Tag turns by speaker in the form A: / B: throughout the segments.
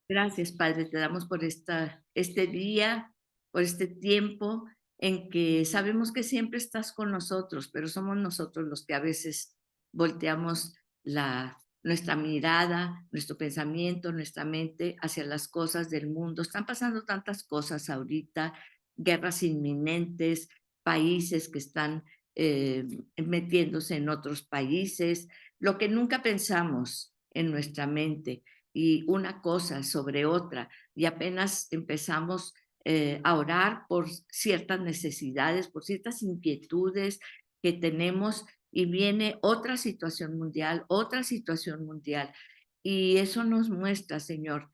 A: Gracias, Padre, te damos por este día, por este tiempo en que sabemos que siempre estás con nosotros, pero somos nosotros los que a veces volteamos nuestra mirada, nuestro pensamiento, nuestra mente hacia las cosas del mundo. Están pasando tantas cosas ahorita, guerras inminentes, países que están eh, metiéndose en otros países, lo que nunca pensamos en nuestra mente y una cosa sobre otra y apenas empezamos a orar por ciertas necesidades, por ciertas inquietudes que tenemos y viene otra situación mundial. Y eso nos muestra, Señor,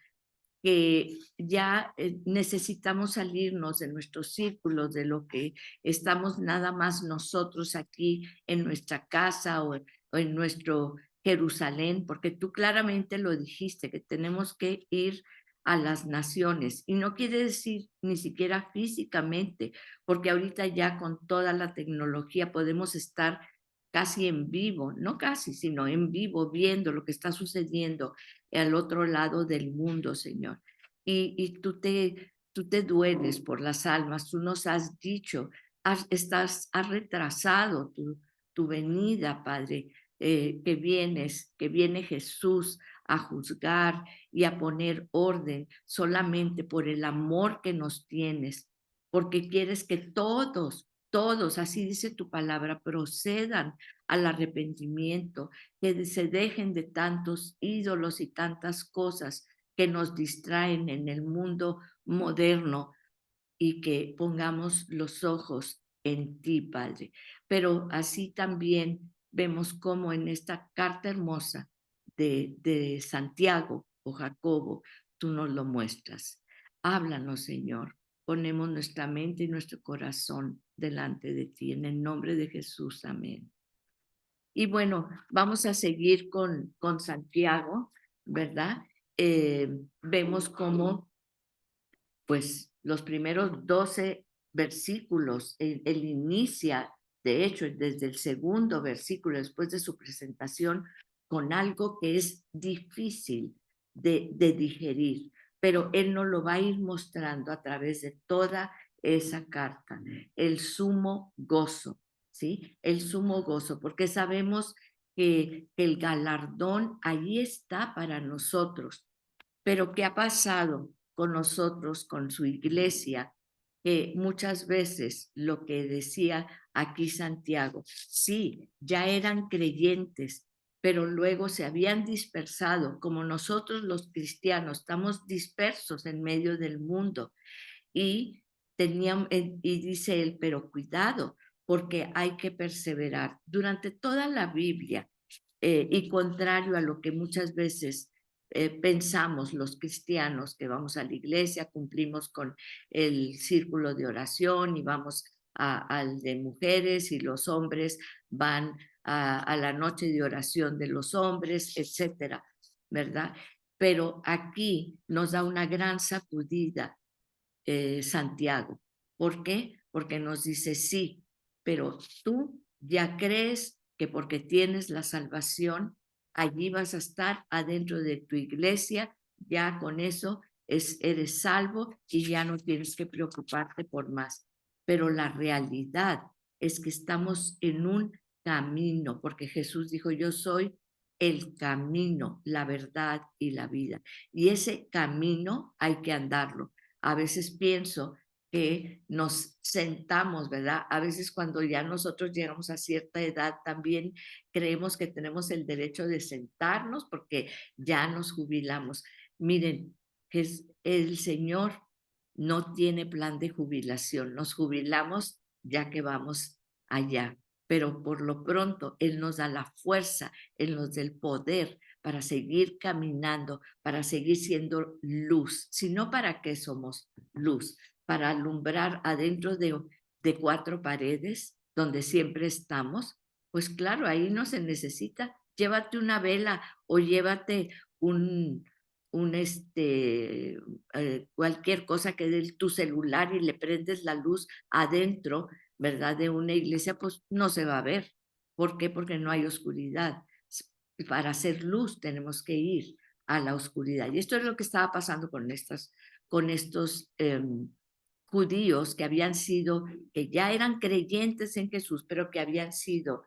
A: que ya necesitamos salirnos de nuestros círculos, de lo que estamos nada más nosotros aquí en nuestra casa o en nuestro Jerusalén, porque tú claramente lo dijiste, que tenemos que ir a las naciones. Y no quiere decir ni siquiera físicamente, porque ahorita ya con toda la tecnología podemos estar casi en vivo, no casi, sino en vivo, viendo lo que está sucediendo al otro lado del mundo, Señor. Y tú te dueles por las almas, tú nos has dicho, has retrasado tu venida, Padre, que viene Jesús a juzgar y a poner orden solamente por el amor que nos tienes, porque quieres que todos, así dice tu palabra, procedan al arrepentimiento, que se dejen de tantos ídolos y tantas cosas que nos distraen en el mundo moderno y que pongamos los ojos en ti, Padre. Pero así también vemos cómo en esta carta hermosa de Santiago o Jacobo, tú nos lo muestras. Háblanos, Señor. Ponemos nuestra mente y nuestro corazón delante de ti. En el nombre de Jesús, amén. Y bueno, vamos a seguir con Santiago, ¿verdad? Vemos cómo, pues, los primeros 12 versículos, él inicia, de hecho, desde el segundo versículo, después de su presentación, con algo que es difícil de digerir, pero él nos lo va a ir mostrando a través de toda esa carta, el sumo gozo, ¿sí? El sumo gozo, porque sabemos que el galardón ahí está para nosotros. Pero ¿qué ha pasado con nosotros, con su iglesia? Que muchas veces lo que decía aquí Santiago, sí, ya eran creyentes, pero luego se habían dispersado, como nosotros los cristianos estamos dispersos en medio del mundo y y dice él, pero cuidado, porque hay que perseverar. Durante toda la Biblia, y contrario a lo que muchas veces pensamos los cristianos, que vamos a la iglesia, cumplimos con el círculo de oración y vamos al de mujeres y los hombres van a la noche de oración de los hombres, etcétera, ¿verdad? Pero aquí nos da una gran sacudida Santiago. ¿Por qué? Porque nos dice, sí, pero tú ya crees que porque tienes la salvación, allí vas a estar adentro de tu iglesia, ya con eso eres salvo y ya no tienes que preocuparte por más. Pero la realidad es que estamos en un camino, porque Jesús dijo, yo soy el camino, la verdad y la vida. Y ese camino hay que andarlo. A veces pienso que nos sentamos, ¿verdad? A veces cuando ya nosotros llegamos a cierta edad también creemos que tenemos el derecho de sentarnos porque ya nos jubilamos. Miren, que el Señor no tiene plan de jubilación. Nos jubilamos ya que vamos allá, pero por lo pronto Él nos da la fuerza, Él nos da el poder para seguir caminando, para seguir siendo luz. Si no, ¿para qué somos luz? Para alumbrar adentro de cuatro paredes donde siempre estamos. Pues claro, ahí no se necesita. Llévate una vela o llévate un, cualquier cosa que dé tu celular y le prendes la luz adentro, ¿verdad? De una iglesia, pues no se va a ver. ¿Por qué? Porque no hay oscuridad. Para hacer luz tenemos que ir a la oscuridad. Y esto es lo que estaba pasando con estos judíos que habían sido, que ya eran creyentes en Jesús, pero que habían sido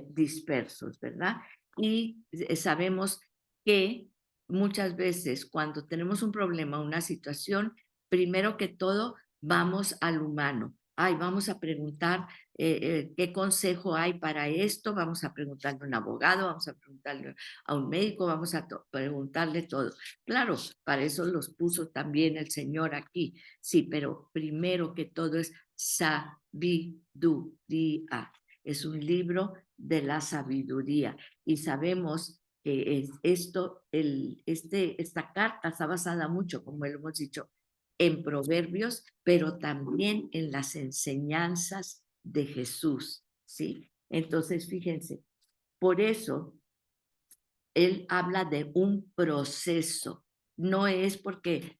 A: dispersos, ¿verdad? Y sabemos que muchas veces cuando tenemos un problema, una situación, primero que todo vamos al humano. Ay, vamos a preguntar qué consejo hay para esto, vamos a preguntarle a un abogado, vamos a preguntarle a un médico, vamos a preguntarle todo. Claro, para eso los puso también el Señor aquí, sí, pero primero que todo es sabiduría. Es un libro de la sabiduría y sabemos que esta carta está basada mucho, como lo hemos dicho, en proverbios, pero también en las enseñanzas de Jesús, ¿sí? Entonces, fíjense, por eso él habla de un proceso, no es porque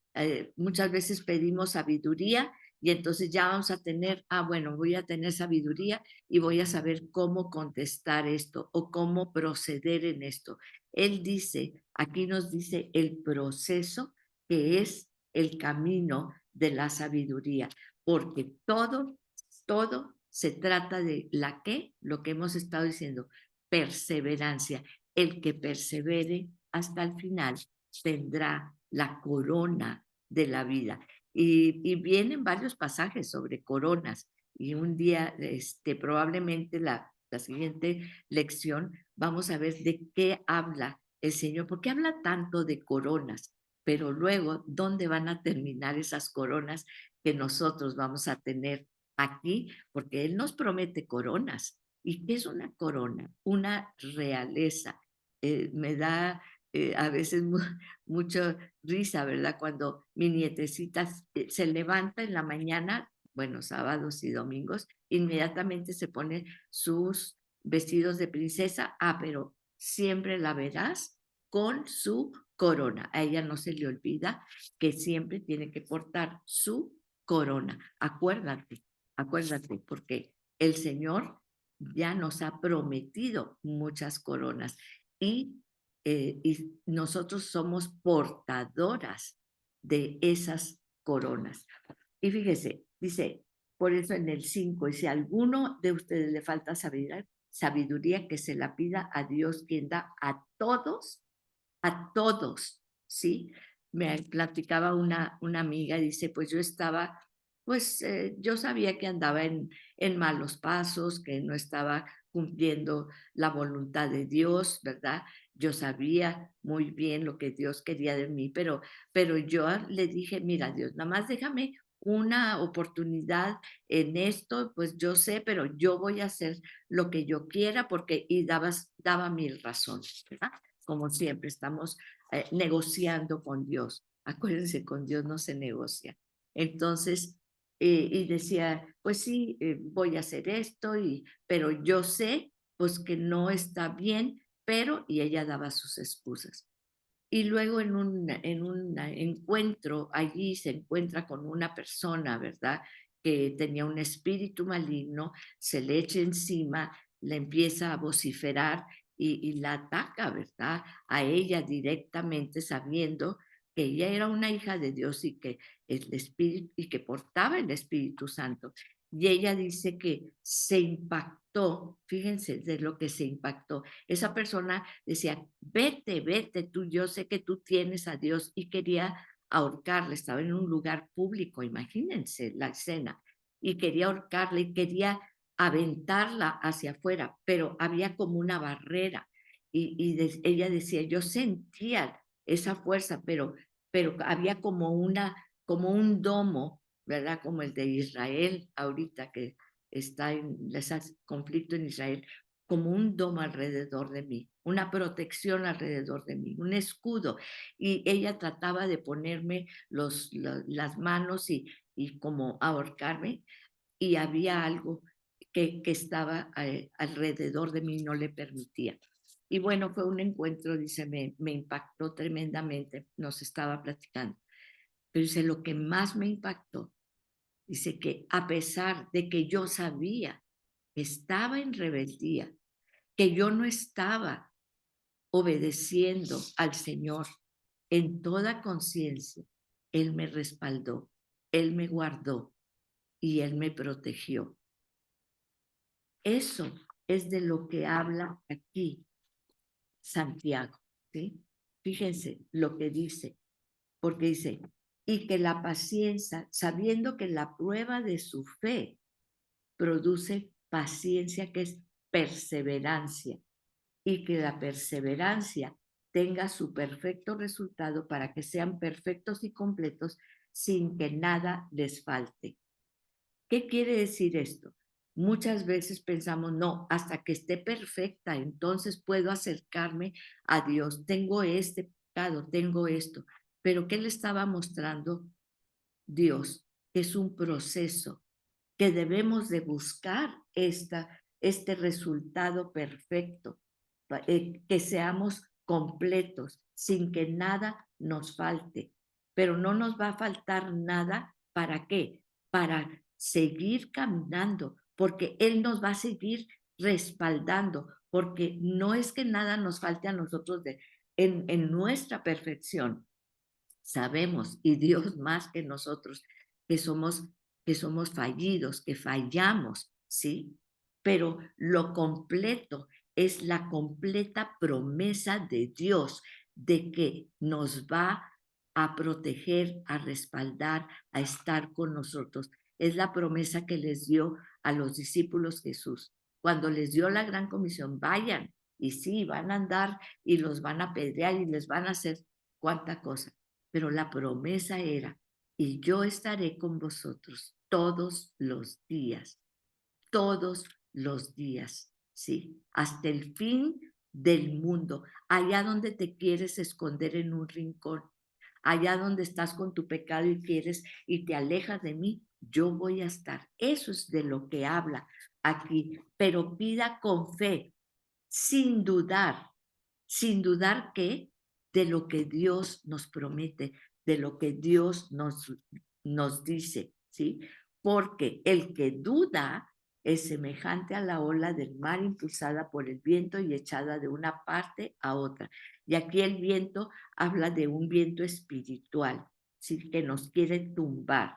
A: muchas veces pedimos sabiduría y entonces ya vamos a tener, bueno, voy a tener sabiduría y voy a saber cómo contestar esto o cómo proceder en esto. Él dice, aquí nos dice el proceso que es el camino de la sabiduría, porque todo se trata de lo que hemos estado diciendo, perseverancia. El que persevere hasta el final tendrá la corona de la vida. Y vienen varios pasajes sobre coronas. Y un día, probablemente la siguiente lección, vamos a ver de qué habla el Señor, porque habla tanto de coronas, pero luego, ¿dónde van a terminar esas coronas que nosotros vamos a tener aquí? Porque Él nos promete coronas. ¿Y qué es una corona? Una realeza. Me da a veces mucha risa, ¿verdad? Cuando mi nietecita se levanta en la mañana, bueno, sábados y domingos, inmediatamente se pone sus vestidos de princesa, pero siempre la verás con su corona. A ella no se le olvida que siempre tiene que portar su corona. Acuérdate, porque el Señor ya nos ha prometido muchas coronas y nosotros somos portadoras de esas coronas. Y fíjese, dice, por eso en el 5, si a alguno de ustedes le falta sabiduría, que se la pida a Dios, quien da a todos, ¿sí? Me platicaba una amiga, dice, pues yo estaba, pues yo sabía que andaba en malos pasos, que no estaba cumpliendo la voluntad de Dios, ¿verdad? Yo sabía muy bien lo que Dios quería de mí, pero yo le dije, mira, Dios, nada más déjame una oportunidad en esto, pues yo sé, pero yo voy a hacer lo que yo quiera porque, y daba mil razones, ¿verdad? Como siempre, estamos negociando con Dios. Acuérdense, con Dios no se negocia. Entonces, y decía, pues sí, voy a hacer esto, pero yo sé pues que no está bien, y ella daba sus excusas. Y luego en un encuentro, allí se encuentra con una persona, ¿verdad? Que tenía un espíritu maligno, se le echa encima, le empieza a vociferar y la ataca, ¿verdad? A ella directamente, sabiendo que ella era una hija de Dios y que el espíritu y que portaba el Espíritu Santo. Y ella dice que se impactó, fíjense de lo que se impactó. Esa persona decía, vete, tú, yo sé que tú tienes a Dios, y quería ahorcarle, estaba en un lugar público, imagínense la escena, y quería ahorcarle y quería aventarla hacia afuera, pero había como una barrera ella decía, yo sentía esa fuerza, pero había como un domo, ¿verdad? Como el de Israel ahorita que está en ese conflicto en Israel, como un domo alrededor de mí, una protección alrededor de mí, un escudo. Y ella trataba de ponerme las manos y como ahorcarme, y había algo que estaba alrededor de mí, no le permitía. Y bueno, fue un encuentro, dice, me impactó tremendamente, nos estaba platicando. Pero dice, lo que más me impactó, dice que a pesar de que yo sabía que estaba en rebeldía, que yo no estaba obedeciendo al Señor, en toda conciencia, Él me respaldó, Él me guardó y Él me protegió. Eso es de lo que habla aquí Santiago, ¿sí? Fíjense lo que dice, porque dice, y que la paciencia, sabiendo que la prueba de su fe produce paciencia, que es perseverancia, y que la perseverancia tenga su perfecto resultado para que sean perfectos y completos sin que nada les falte. ¿Qué quiere decir esto? Muchas veces pensamos, no, hasta que esté perfecta, entonces puedo acercarme a Dios. Tengo este pecado, tengo esto. Pero ¿qué le estaba mostrando Dios? Es un proceso que debemos de buscar este resultado perfecto, que seamos completos, sin que nada nos falte. Pero no nos va a faltar nada, ¿para qué? Para seguir caminando, porque Él nos va a seguir respaldando, porque no es que nada nos falte a nosotros en nuestra perfección. Sabemos, y Dios más que nosotros, que somos fallidos, que fallamos, ¿sí? Pero lo completo es la completa promesa de Dios de que nos va a proteger, a respaldar, a estar con nosotros. Es la promesa que les dio a los discípulos Jesús. Cuando les dio la gran comisión, vayan, y sí, van a andar y los van a apedrear y les van a hacer cuánta cosa, pero la promesa era, y yo estaré con vosotros todos los días, ¿sí? Hasta el fin del mundo, allá donde te quieres esconder en un rincón, allá donde estás con tu pecado y quieres y te alejas de mí, yo voy a estar. Eso es de lo que habla aquí, pero pida con fe, sin dudar que de lo que Dios nos promete, de lo que Dios nos dice, ¿sí? Porque el que duda es semejante a la ola del mar impulsada por el viento y echada de una parte a otra. Y aquí el viento habla de un viento espiritual, ¿sí? Que nos quiere tumbar.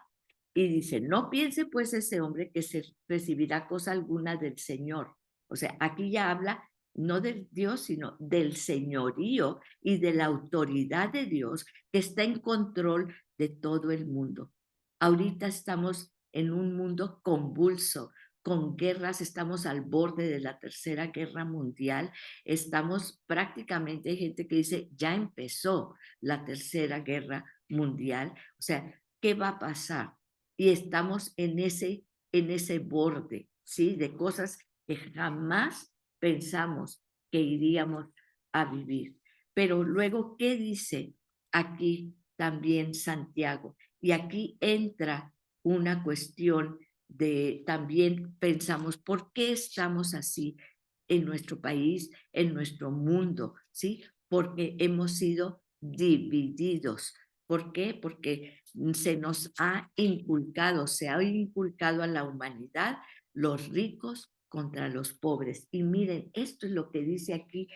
A: Y dice, no piense pues ese hombre que se recibirá cosa alguna del Señor. O sea, aquí ya habla no de Dios, sino del señorío y de la autoridad de Dios que está en control de todo el mundo. Ahorita estamos en un mundo convulso, con guerras, estamos al borde de la Tercera Guerra Mundial, estamos prácticamente, hay gente que dice, ya empezó la Tercera Guerra Mundial, o sea, ¿qué va a pasar? Y estamos en ese borde, ¿sí? De cosas que jamás pensamos que iríamos a vivir. Pero luego, ¿qué dice aquí también Santiago? Y aquí entra una cuestión de, también pensamos, ¿por qué estamos así en nuestro país, en nuestro mundo? ¿Sí? Porque hemos sido divididos. ¿Por qué? Porque se ha inculcado a la humanidad los ricos contra los pobres. Y miren, esto es lo que dice aquí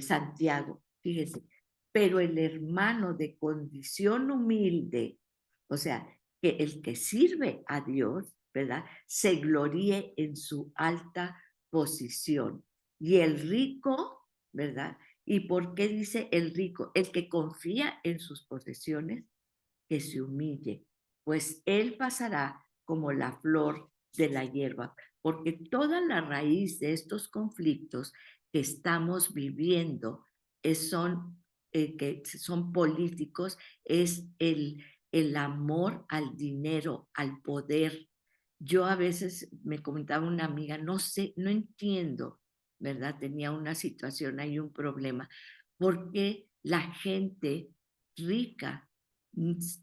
A: Santiago, fíjense, pero el hermano de condición humilde, o sea, que el que sirve a Dios, ¿verdad? Se gloríe en su alta posición. Y el rico, ¿verdad? ¿Y por qué dice el rico? El que confía en sus posesiones, que se humille, pues él pasará como la flor de la hierba, porque toda la raíz de estos conflictos que estamos viviendo que son políticos, es el amor al dinero, al poder. Yo a veces me comentaba una amiga, no sé, no entiendo, ¿verdad? Tenía una situación ahí, un problema, porque la gente rica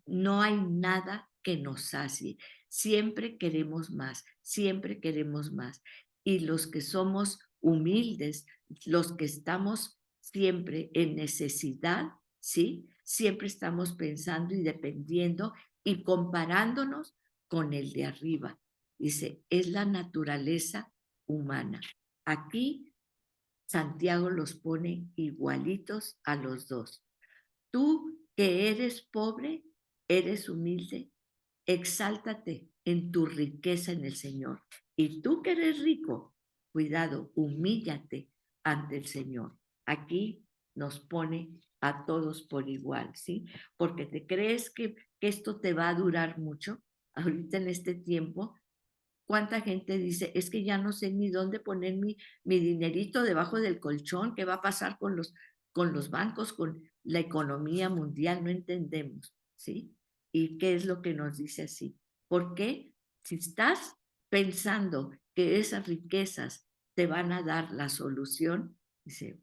A: no hay nada que nos sacie. Siempre queremos más, siempre queremos más. Y los que somos humildes, los que estamos siempre en necesidad, ¿sí? Siempre estamos pensando y dependiendo y comparándonos con el de arriba. Dice, es la naturaleza humana. Aquí Santiago los pone igualitos a los dos. Tú que eres pobre, eres humilde, exáltate en tu riqueza en el Señor. Y tú que eres rico, cuidado, humíllate ante el Señor. Aquí nos pone a todos por igual, ¿sí? Porque te crees que esto te va a durar mucho. Ahorita en este tiempo, ¿cuánta gente dice, es que ya no sé ni dónde poner mi dinerito debajo del colchón? ¿Qué va a pasar con los bancos, con la economía mundial? No entendemos, ¿sí? ¿Y qué es lo que nos dice así? ¿Por qué? Si estás pensando que esas riquezas te van a dar la solución, dice,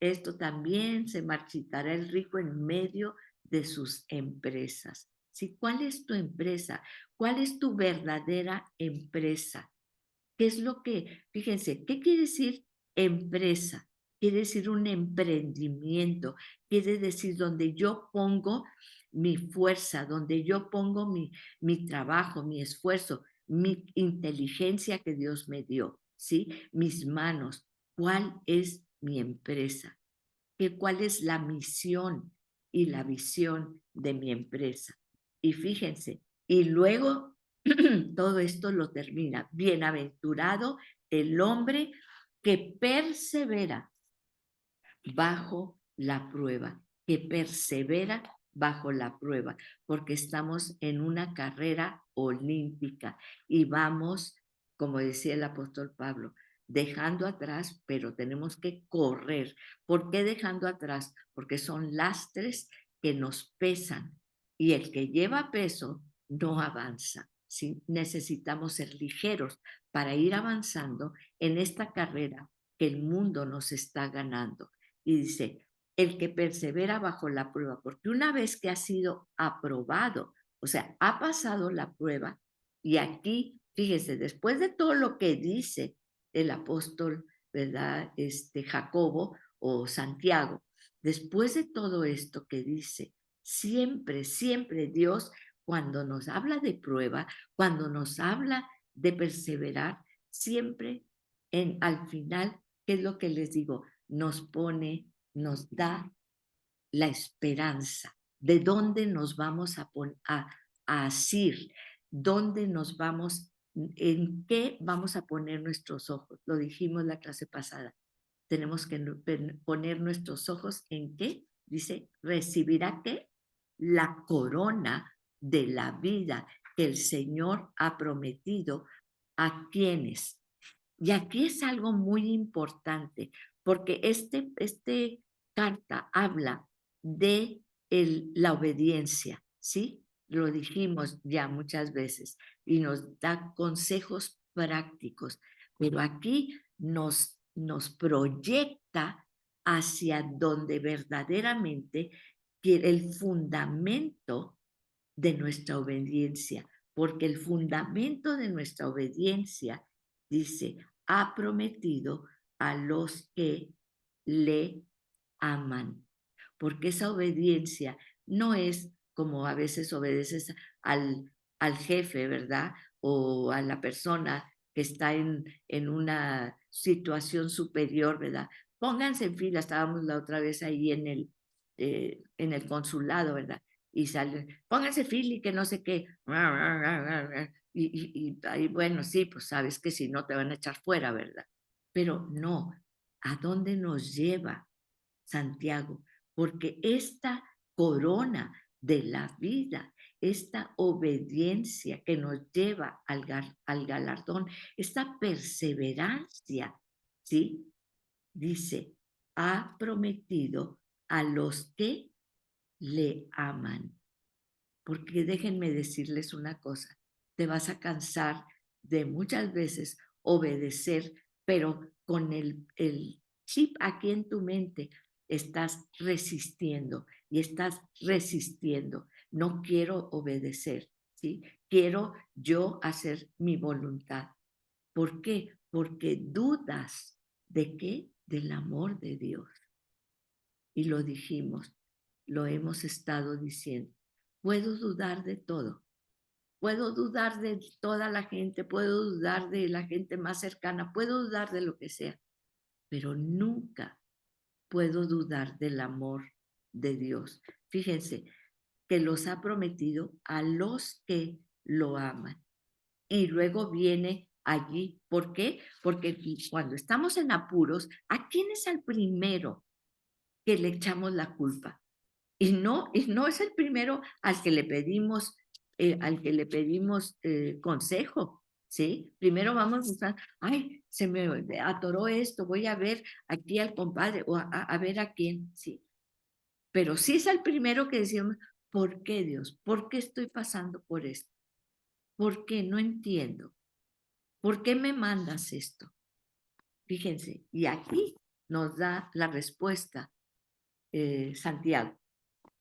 A: esto también se marchitará el rico en medio de sus empresas. ¿Sí? ¿Cuál es tu empresa? ¿Cuál es tu verdadera empresa? ¿Qué es lo que, fíjense, qué quiere decir empresa? Quiere decir un emprendimiento, quiere decir donde yo pongo mi fuerza, donde yo pongo mi trabajo, mi esfuerzo, mi inteligencia que Dios me dio, ¿sí? Mis manos. ¿Cuál es mi empresa? ¿Cuál es la misión y la visión de mi empresa? Y fíjense, y luego todo esto lo termina. Bienaventurado el hombre que persevera bajo la prueba, que persevera bajo la prueba, porque estamos en una carrera olímpica y vamos, como decía el apóstol Pablo, dejando atrás, pero tenemos que correr. ¿Por qué dejando atrás? Porque son lastres que nos pesan y el que lleva peso no avanza. ¿Sí? Necesitamos ser ligeros para ir avanzando en esta carrera que el mundo nos está ganando. Y dice, el que persevera bajo la prueba, porque una vez que ha sido aprobado, o sea, ha pasado la prueba, y aquí, fíjese, después de todo lo que dice el apóstol, ¿verdad? Jacobo o Santiago, después de todo esto que dice, siempre, siempre Dios, cuando nos habla de prueba, cuando nos habla de perseverar, siempre al final, ¿qué es lo que les digo? Nos pone, nos da la esperanza de dónde nos vamos a asir, dónde nos vamos, en qué vamos a poner nuestros ojos. Lo dijimos la clase pasada. Tenemos que poner nuestros ojos en qué. Dice, recibirá qué? La corona de la vida que el Señor ha prometido a quienes. Y aquí es algo muy importante, porque este carta habla de la obediencia, ¿sí? Lo dijimos ya muchas veces y nos da consejos prácticos, pero aquí nos proyecta hacia donde verdaderamente quiere el fundamento de nuestra obediencia, porque el fundamento de nuestra obediencia, dice, ha prometido a los que le aman, porque esa obediencia no es como a veces obedeces al jefe, ¿verdad? O a la persona que está en una situación superior, ¿verdad? Pónganse en fila, estábamos la otra vez ahí en el consulado, ¿verdad? Y salen, pónganse fila y que no sé qué. Y ahí, bueno, sí, pues sabes que si no te van a echar fuera, ¿verdad? Pero no, ¿a dónde nos lleva Santiago? Porque esta corona de la vida, esta obediencia que nos lleva al galardón, esta perseverancia, ¿sí? Dice, ha prometido a los que le aman. Porque déjenme decirles una cosa, te vas a cansar de muchas veces obedecer, pero con el chip aquí en tu mente estás resistiendo y estás resistiendo. No quiero obedecer, ¿sí? Quiero yo hacer mi voluntad. ¿Por qué? Porque dudas de qué? Del amor de Dios. Y lo dijimos, lo hemos estado diciendo. Puedo dudar de todo. Puedo dudar de toda la gente, puedo dudar de la gente más cercana, puedo dudar de lo que sea, pero nunca puedo dudar del amor de Dios. Fíjense que los ha prometido a los que lo aman. Y luego viene allí, ¿por qué? Porque cuando estamos en apuros, ¿a quién es el primero que le echamos la culpa? Y no es el primero al que le pedimos consejo, ¿sí? Primero vamos a buscar, ay, se me atoró esto, voy a ver aquí al compadre o a ver a quién, sí. Pero sí es el primero que decimos, ¿por qué Dios? ¿Por qué estoy pasando por esto? ¿Por qué? No entiendo. ¿Por qué me mandas esto? Fíjense, y aquí nos da la respuesta Santiago.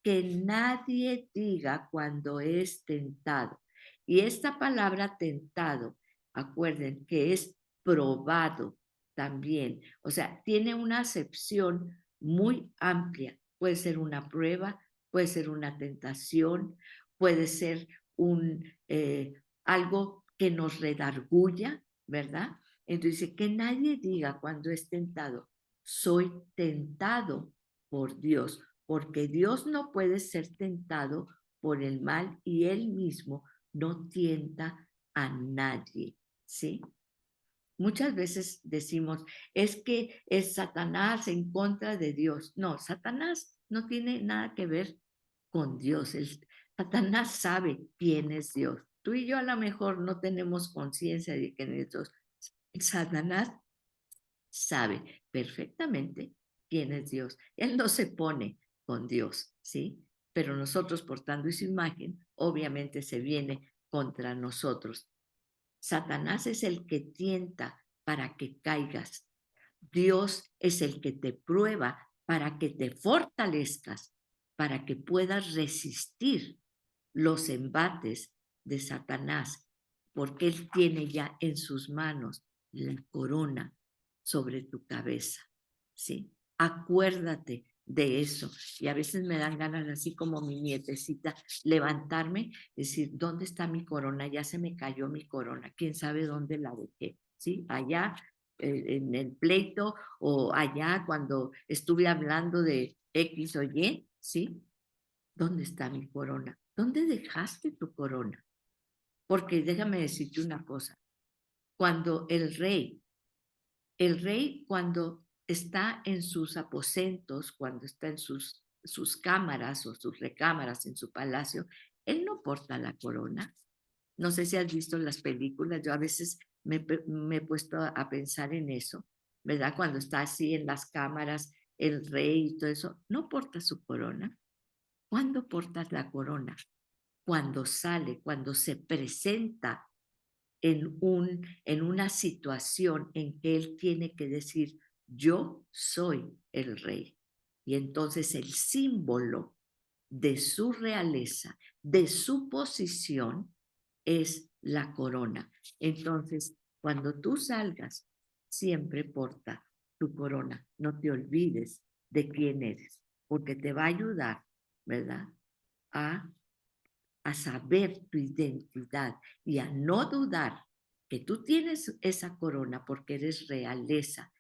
A: Que nadie diga cuando es tentado. Y esta palabra tentado, acuerden que es probado también. O sea, tiene una acepción muy amplia. Puede ser una prueba, puede ser una tentación, puede ser algo que nos redarguya, ¿verdad? Entonces dice que nadie diga cuando es tentado, soy tentado por Dios, porque Dios no puede ser tentado por el mal y él mismo no tienta a nadie, ¿sí? Muchas veces decimos, es que es Satanás en contra de Dios. No, Satanás no tiene nada que ver con Dios. Satanás sabe quién es Dios. Tú y yo a lo mejor no tenemos conciencia de quién es Dios. Satanás sabe perfectamente quién es Dios. Él no se pone con Dios, ¿sí? Pero nosotros portando esa imagen, obviamente se viene contra nosotros. Satanás es el que tienta para que caigas. Dios es el que te prueba para que te fortalezcas, para que puedas resistir los embates de Satanás, porque Él tiene ya en sus manos la corona sobre tu cabeza, ¿sí? Acuérdate de eso. Y a veces me dan ganas, así como mi nietecita, levantarme, decir, ¿dónde está mi corona? Ya se me cayó mi corona, quién sabe dónde la dejé, ¿sí? Allá en el pleito o allá cuando estuve hablando de X o Y, ¿sí? ¿Dónde está mi corona? ¿Dónde dejaste tu corona? Porque déjame decirte una cosa, cuando el rey cuando está en sus aposentos, cuando está en sus cámaras o sus recámaras en su palacio, él no porta la corona. No sé si has visto las películas, yo a veces me he puesto a pensar en eso, ¿verdad? Cuando está así en las cámaras, el rey y todo eso, no porta su corona. ¿Cuándo portas la corona? Cuando sale, cuando se presenta en una situación en que él tiene que decir, yo soy el rey. Y entonces el símbolo de su realeza, de su posición, es la corona. Entonces, cuando tú salgas, siempre porta tu corona. No te olvides de quién eres, porque te va a ayudar, ¿verdad? A saber tu identidad y a no dudar que tú tienes esa corona porque eres realeza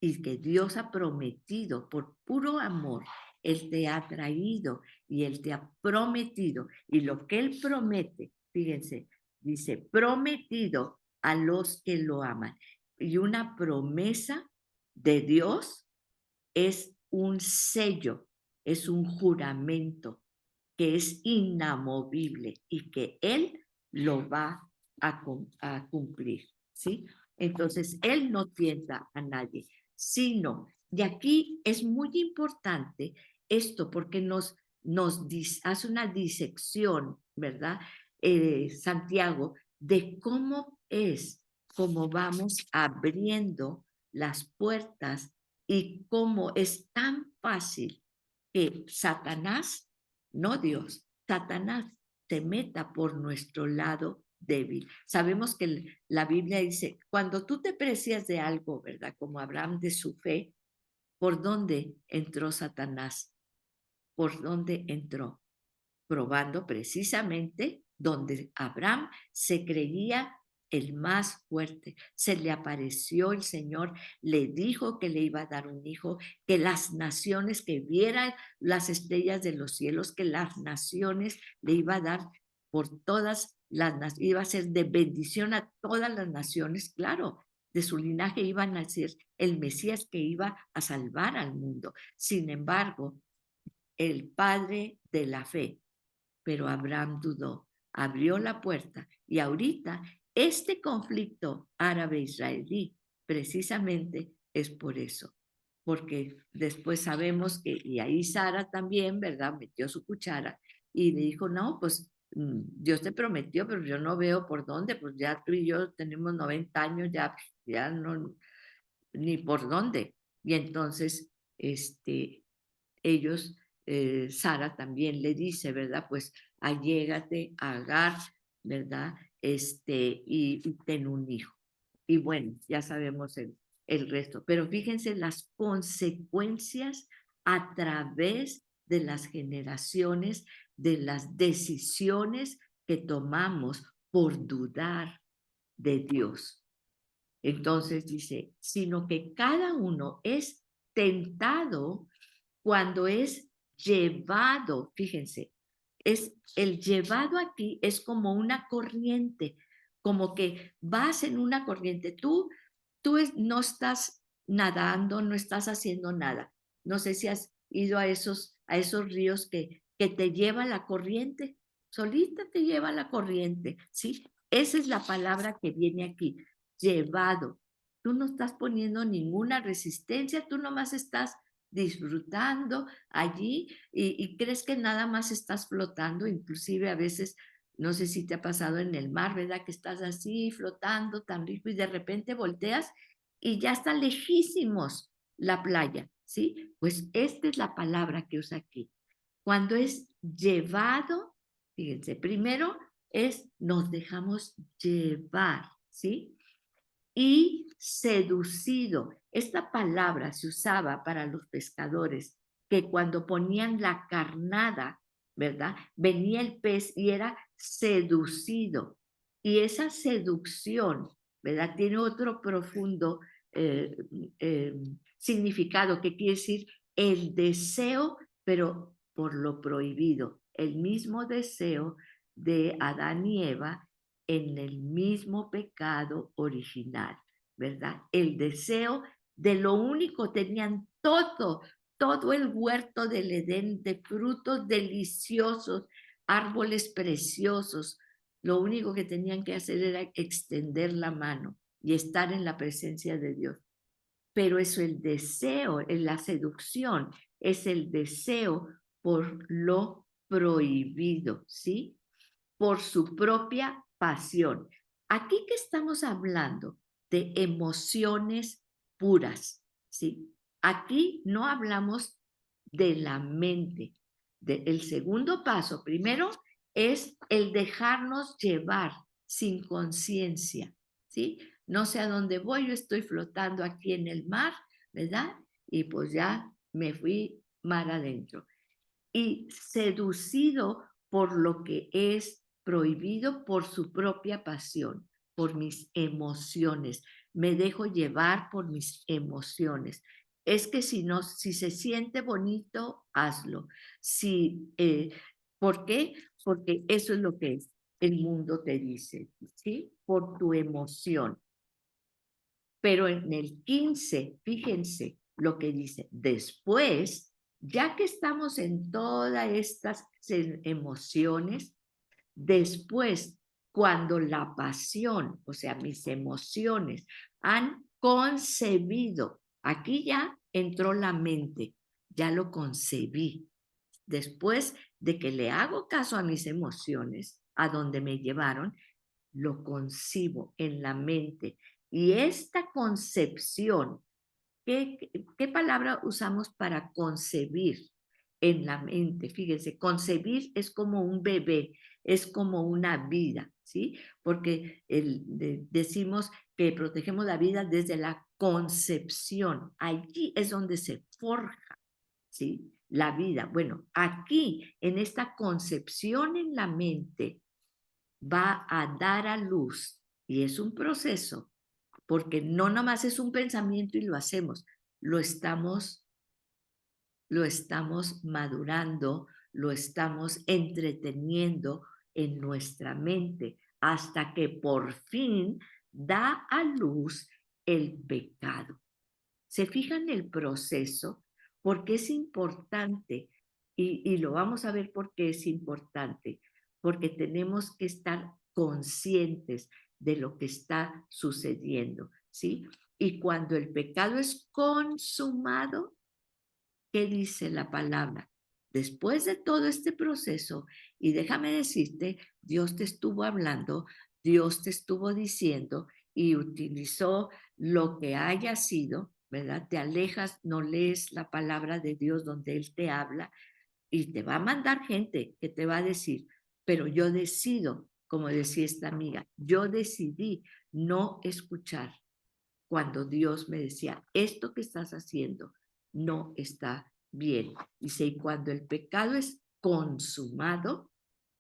A: y que Dios ha prometido por puro amor, Él te ha traído y Él te ha prometido. Y lo que Él promete, fíjense, dice, prometido a los que lo aman. Y una promesa de Dios es un sello, es un juramento que es inamovible y que Él lo va a cumplir, ¿sí? Entonces, Él no tienta a nadie, sino, y aquí es muy importante esto porque nos hace una disección, ¿verdad? Santiago, de cómo vamos abriendo las puertas y cómo es tan fácil que Satanás, no Dios, Satanás se meta por nuestro lado débil. Sabemos que la Biblia dice, cuando tú te precias de algo, ¿verdad? Como Abraham de su fe, ¿por dónde entró Satanás? ¿Por dónde entró? Probando precisamente donde Abraham se creía el más fuerte. Se le apareció el Señor, le dijo que le iba a dar un hijo, que las naciones, que vieran las estrellas de los cielos, que las naciones le iba a dar por todas las naciones, iba a ser de bendición a todas las naciones, claro. De su linaje iba a nacer el Mesías que iba a salvar al mundo. Sin embargo, el padre de la fe, pero Abraham dudó, abrió la puerta y ahorita este conflicto árabe-israelí precisamente es por eso, porque después sabemos que, y ahí Sara también, ¿verdad? Metió su cuchara y le dijo, no, pues Dios te prometió, pero yo no veo por dónde, pues ya tú y yo tenemos 90 años, ya no, ni por dónde. Y entonces, ellos, Sara también le dice, ¿verdad? Pues allégate a Agar, ¿verdad? Y ten un hijo. Y bueno, ya sabemos el resto. Pero fíjense las consecuencias a través de las generaciones, de las decisiones que tomamos por dudar de Dios. Entonces dice, sino que cada uno es tentado cuando es llevado, fíjense, es el llevado aquí es como una corriente, como que vas en una corriente. No estás nadando, no estás haciendo nada. No sé si has ido a esos ríos que te lleva la corriente, solita te lleva la corriente, ¿sí? Esa es la palabra que viene aquí, llevado. Tú no estás poniendo ninguna resistencia, tú nomás estás disfrutando allí y crees que nada más estás flotando, inclusive a veces, no sé si te ha pasado en el mar, ¿verdad? Que estás así flotando tan rico y de repente volteas y ya está lejísimos la playa, ¿sí? Pues esta es la palabra que usa aquí. Cuando es llevado, fíjense, primero es nos dejamos llevar, ¿sí? Y seducido. Esta palabra se usaba para los pescadores, que cuando ponían la carnada, ¿verdad? Venía el pez y era seducido. Y esa seducción, ¿verdad? Tiene otro profundo eh, eh, significado, que quiere decir el deseo, pero por lo prohibido. El mismo deseo de Adán y Eva en el mismo pecado original, ¿verdad? El deseo de lo único, tenían todo el huerto del Edén de frutos deliciosos, árboles preciosos. Lo único que tenían que hacer era extender la mano y estar en la presencia de Dios. Pero eso, el deseo, la seducción, es el deseo por lo prohibido, ¿sí? Por su propia pasión. Aquí que estamos hablando de emociones puras, ¿sí? Aquí no hablamos de la mente. El segundo paso, primero, es el dejarnos llevar sin conciencia, ¿sí? No sé a dónde voy, yo estoy flotando aquí en el mar, ¿verdad? Y pues ya me fui mar adentro. Y seducido por lo que es prohibido, por su propia pasión, por mis emociones. Me dejo llevar por mis emociones. Es que si no, si se siente bonito, hazlo. Si, ¿por qué? Porque eso es lo que es. El mundo te dice, ¿sí? Por tu emoción. Pero en el 15, fíjense lo que dice, después, ya que estamos en todas estas emociones, después, cuando la pasión, o sea, mis emociones, han concebido, aquí ya entró la mente, ya lo concebí. Después de que le hago caso a mis emociones, a donde me llevaron, lo concibo en la mente. Y esta concepción, ¿qué palabra usamos para concebir en la mente? Fíjense, concebir es como un bebé, es como una vida, ¿sí? Porque decimos que protegemos la vida desde la concepción. Allí es donde se forja, ¿sí? La vida. Bueno, aquí, en esta concepción en la mente, va a dar a luz Y es un proceso, porque no nomás es un pensamiento y lo hacemos, lo estamos, lo estamos madurando, lo estamos entreteniendo en nuestra mente hasta que por fin da a luz el pecado. ¿Se fijan el proceso? Porque es importante y lo vamos a ver por qué es importante, porque tenemos que estar conscientes de lo que está sucediendo, ¿sí? Y cuando el pecado es consumado, ¿qué dice la palabra? Después de todo este proceso, y déjame decirte, Dios te estuvo hablando, Dios te estuvo diciendo y utilizó lo que haya sido, ¿verdad? Te alejas, no lees la palabra de Dios donde Él te habla y te va a mandar gente que te va a decir, pero yo decido, como decía esta amiga, yo decidí no escuchar cuando Dios me decía, esto que estás haciendo no está bien. Dice, y cuando el pecado es consumado,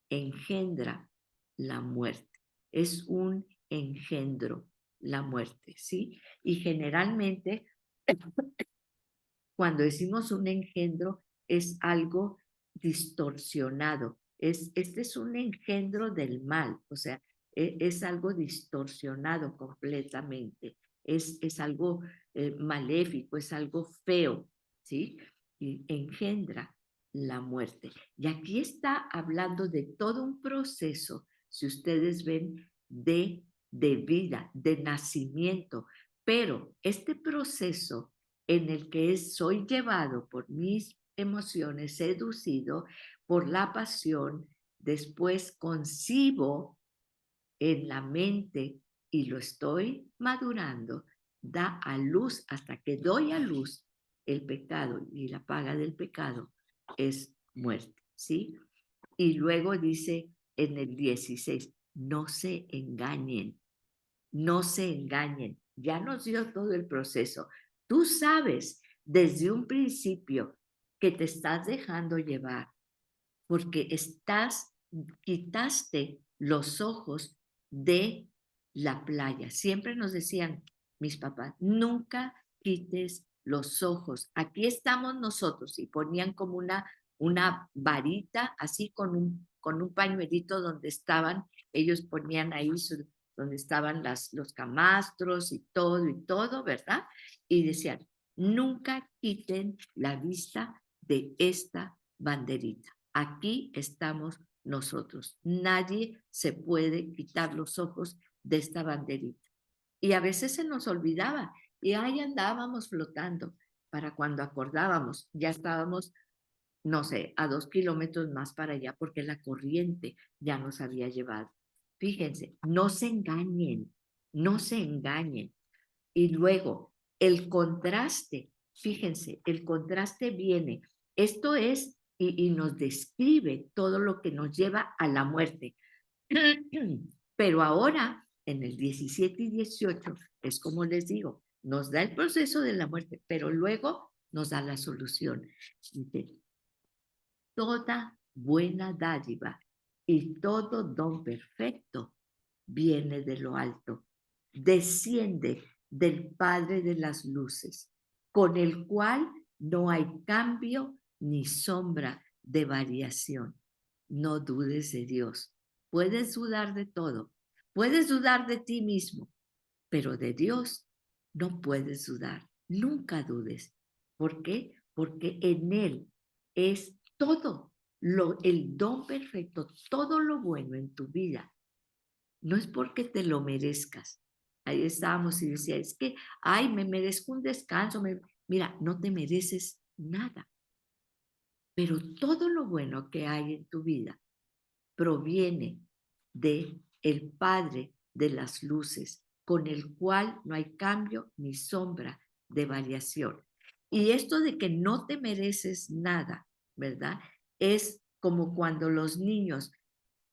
A: engendra la muerte. Es un engendro la muerte, ¿sí? Y generalmente cuando decimos un engendro es algo distorsionado. Este es un engendro del mal, o sea, es algo distorsionado completamente. Es algo maléfico, es algo feo, ¿sí? Y engendra la muerte. Y aquí está hablando de todo un proceso, si ustedes ven, de vida, de nacimiento. Pero este proceso en el que soy llevado por mis emociones, seducido por la pasión, después concibo en la mente y lo estoy madurando, da a luz hasta que doy a luz el pecado y la paga del pecado es muerte, ¿sí? Y luego dice en el 16, no se engañen, no se engañen. Ya nos dio todo el proceso. Tú sabes desde un principio que te estás dejando llevar porque quitaste los ojos de la playa. Siempre nos decían mis papás, nunca quites los ojos. Aquí estamos nosotros y ponían como una varita así con un pañuelito donde estaban, ellos ponían ahí donde estaban los camastros y todo, ¿verdad? Y decían, nunca quiten la vista de esta banderita. Aquí estamos nosotros. Nadie se puede quitar los ojos de esta banderita. Y a veces se nos olvidaba y ahí andábamos flotando. Para cuando acordábamos, ya estábamos, no sé, a 2 kilómetros más para allá porque la corriente ya nos había llevado. Fíjense, no se engañen, no se engañen. Y luego, el contraste, fíjense, el contraste viene. Esto es, y nos describe todo lo que nos lleva a la muerte. Pero ahora, en el 17 y 18, es como les digo, nos da el proceso de la muerte, pero luego nos da la solución. Dice, toda buena dádiva y todo don perfecto viene de lo alto, desciende del Padre de las luces, con el cual no hay cambio ni sombra de variación. No dudes de Dios. Puedes dudar de todo, puedes dudar de ti mismo, pero de Dios no puedes dudar. Nunca dudes. ¿Por qué? Porque en Él es todo el don perfecto, todo lo bueno en tu vida. No es porque te lo merezcas. Ahí estábamos y decía, es que, ay, me merezco un descanso. Mira, no te mereces nada. Pero todo lo bueno que hay en tu vida proviene de el Padre de las luces, con el cual no hay cambio ni sombra de variación. Y esto de que no te mereces nada, ¿verdad? Es como cuando los niños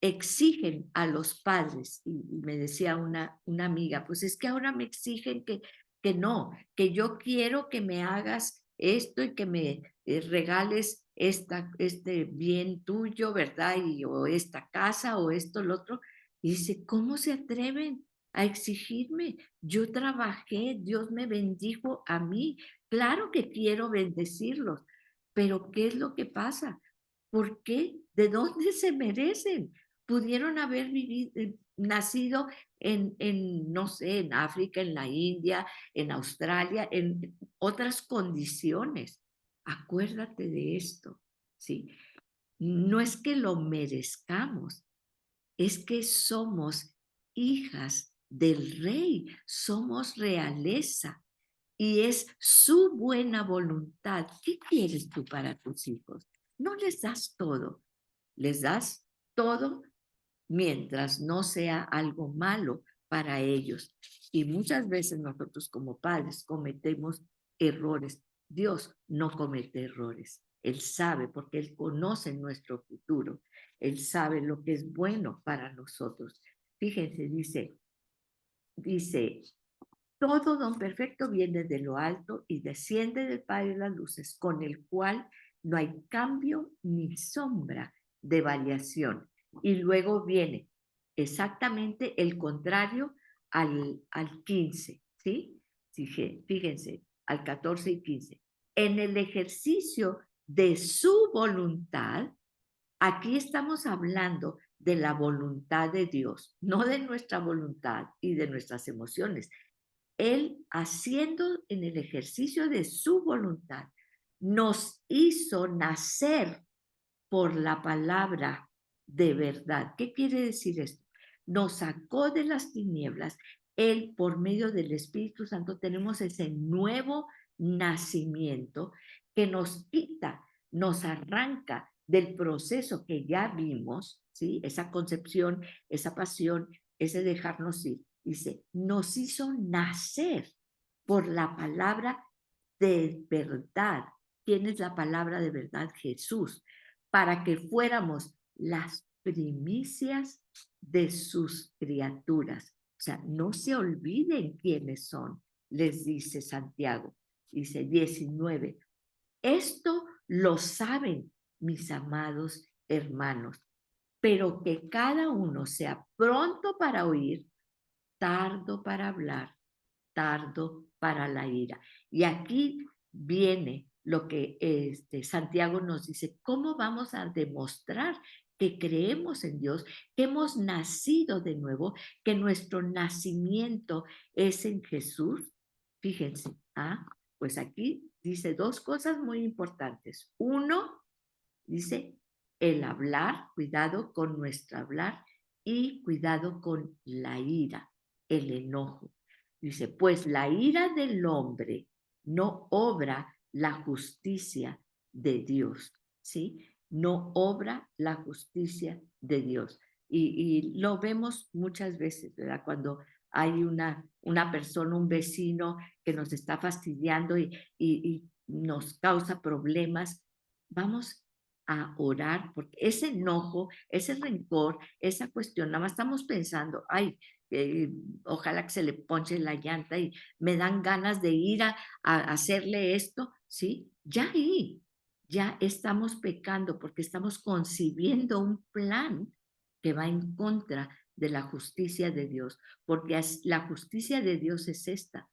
A: exigen a los padres, y me decía una amiga, pues es que ahora me exigen que no, que yo quiero que me hagas esto y que me regales este bien tuyo, ¿verdad? O esta casa o esto, lo otro. Y dice, ¿cómo se atreven? a exigirme. Yo trabajé, Dios me bendijo a mí. Claro que quiero bendecirlos, pero ¿qué es lo que pasa? ¿Por qué? ¿De dónde se merecen? Pudieron haber vivido, nacido no sé, en África, en la India, en Australia, en otras condiciones. Acuérdate de esto, ¿sí? No es que lo merezcamos, es que somos hijas del rey, somos realeza y es su buena voluntad. ¿Qué quieres tú para tus hijos? No les das todo, les das todo mientras no sea algo malo para ellos. Y muchas veces nosotros como padres cometemos errores. Dios no comete errores. Él sabe porque Él conoce nuestro futuro. Él sabe lo que es bueno para nosotros. Fíjense, dice, todo don perfecto viene de lo alto y desciende del Padre de las luces, con el cual no hay cambio ni sombra de variación. Y luego viene exactamente el contrario al 15, ¿sí? Fíjense, al 14 y 15. En el ejercicio de su voluntad, aquí estamos hablando de la voluntad de Dios, no de nuestra voluntad y de nuestras emociones. Él, haciendo en el ejercicio de su voluntad, nos hizo nacer por la palabra de verdad. ¿Qué quiere decir esto? Nos sacó de las tinieblas. Él, por medio del Espíritu Santo, tenemos ese nuevo nacimiento que nos quita, nos arranca del proceso que ya vimos, ¿sí? Esa concepción, esa pasión, ese dejarnos ir. Dice, nos hizo nacer por la palabra de verdad. ¿Quién es la palabra de verdad? Jesús, para que fuéramos las primicias de sus criaturas. O sea, no se olviden quiénes son, les dice Santiago. Dice 19, esto lo saben mis amados hermanos, pero que cada uno sea pronto para oír, tardo para hablar, tardo para la ira. Y aquí viene lo que Santiago nos dice, ¿cómo vamos a demostrar que creemos en Dios, que hemos nacido de nuevo, que nuestro nacimiento es en Jesús? Fíjense, pues aquí dice dos cosas muy importantes. Uno, dice el hablar, cuidado con nuestro hablar y cuidado con la ira, el enojo. Dice, pues la ira del hombre no obra la justicia de Dios, ¿sí? No obra la justicia de Dios. Y lo vemos muchas veces, ¿verdad? Cuando hay una persona, un vecino que nos está fastidiando y nos causa problemas, vamos a orar, porque ese enojo, ese rencor, esa cuestión, nada más estamos pensando, ay, ojalá que se le ponche la llanta y me dan ganas de ir a hacerle esto, ¿sí? Ya ahí, ya estamos pecando porque estamos concibiendo un plan que va en contra de la justicia de Dios, porque la justicia de Dios es esta,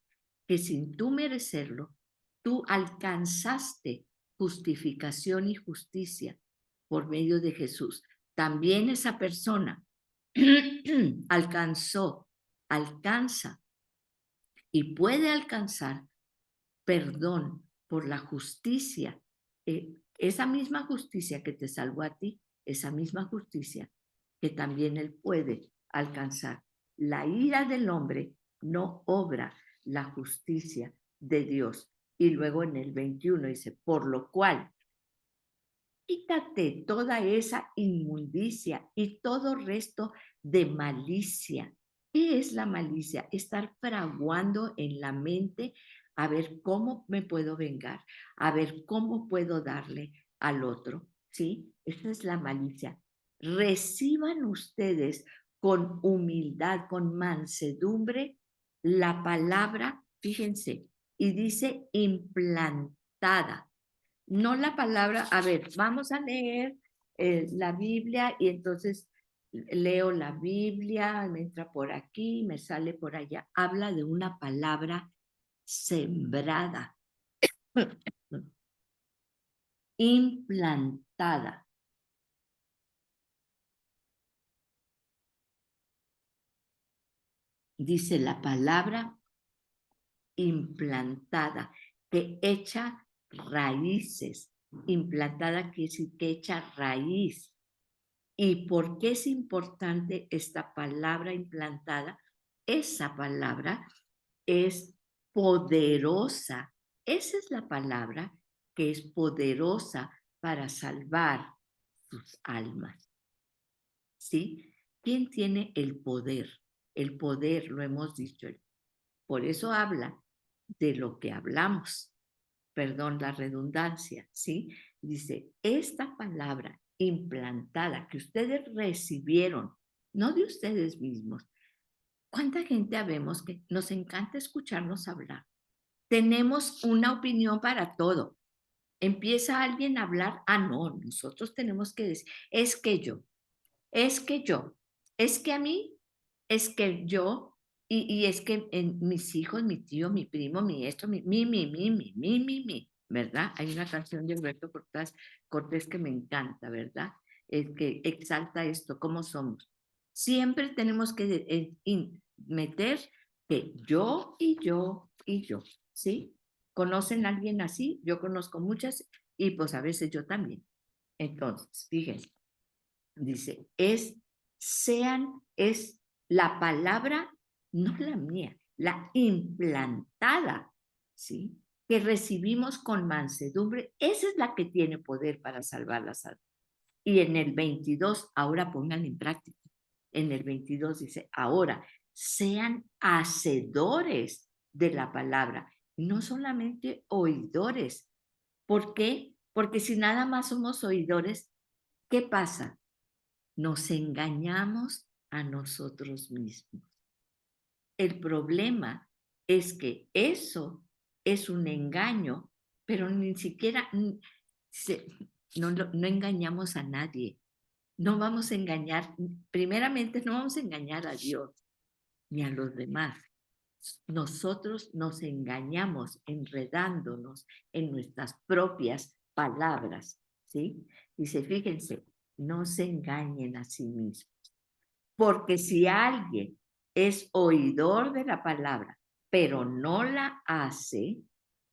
A: que sin tú merecerlo, tú alcanzaste justificación y justicia por medio de Jesús. También esa persona alcanza y puede alcanzar perdón por la justicia. Esa misma justicia que te salvó a ti, esa misma justicia que también él puede alcanzar. La ira del hombre no obra la justicia de Dios. Y luego en el 21 dice, por lo cual, quítate toda esa inmundicia y todo resto de malicia. ¿Qué es la malicia? Estar fraguando en la mente a ver cómo me puedo vengar, a ver cómo puedo darle al otro, ¿sí? Esa es la malicia. Reciban ustedes con humildad, con mansedumbre, la palabra, fíjense, y dice implantada, no la palabra. A ver, vamos a leer la Biblia y entonces leo la Biblia, me entra por aquí, me sale por allá. Habla de una palabra sembrada, implantada. Dice la palabra implantada, que echa raíces. Implantada quiere decir que echa raíz. ¿Y por qué es importante esta palabra implantada? Esa palabra es poderosa. Esa es la palabra que es poderosa para salvar sus almas. ¿Sí? ¿Quién tiene el poder? El poder, lo hemos dicho. Por eso habla de lo que hablamos. Perdón la redundancia, ¿sí? Dice, esta palabra implantada que ustedes recibieron, no de ustedes mismos. ¿Cuánta gente habemos que nos encanta escucharnos hablar? Tenemos una opinión para todo. Empieza alguien a hablar, no, nosotros tenemos que decir, es que yo, es que yo, es que a mí, es que yo, y es que en mis hijos, mi tío, mi primo, mi esto, mi, ¿verdad? Hay una canción de Alberto Cortés que me encanta, ¿verdad? Es que exalta esto, cómo somos. Siempre tenemos que meter que yo y yo y yo, ¿sí? ¿Conocen a alguien así? Yo conozco muchas y pues a veces yo también. Entonces, fíjense. Dice, es la palabra, no la mía, la implantada, ¿sí? Que recibimos con mansedumbre, esa es la que tiene poder para salvar las almas. Y en el 22, ahora pongan en práctica, en el 22 dice, ahora sean hacedores de la palabra, no solamente oidores. ¿Por qué? Porque si nada más somos oidores, ¿qué pasa? Nos engañamos a nosotros mismos. El problema es que eso es un engaño, pero ni siquiera no engañamos a nadie. No vamos a engañar, primeramente no vamos a engañar a Dios ni a los demás. Nosotros nos engañamos enredándonos en nuestras propias palabras, ¿sí? Dice, fíjense, no se engañen a sí mismos. Porque si alguien es oidor de la palabra, pero no la hace,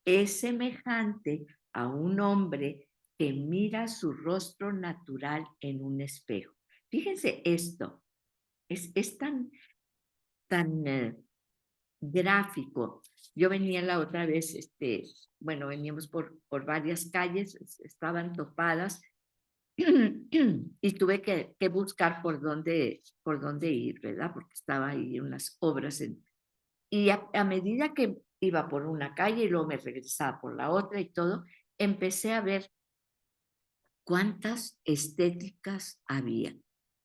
A: es semejante a un hombre que mira su rostro natural en un espejo. Fíjense esto, es tan gráfico. Yo venía la otra vez, bueno, veníamos por varias calles, estaban topadas y tuve que buscar por dónde ir, ¿verdad? Porque estaba ahí unas obras. Y a medida que iba por una calle y luego me regresaba por la otra y todo, empecé a ver cuántas estéticas había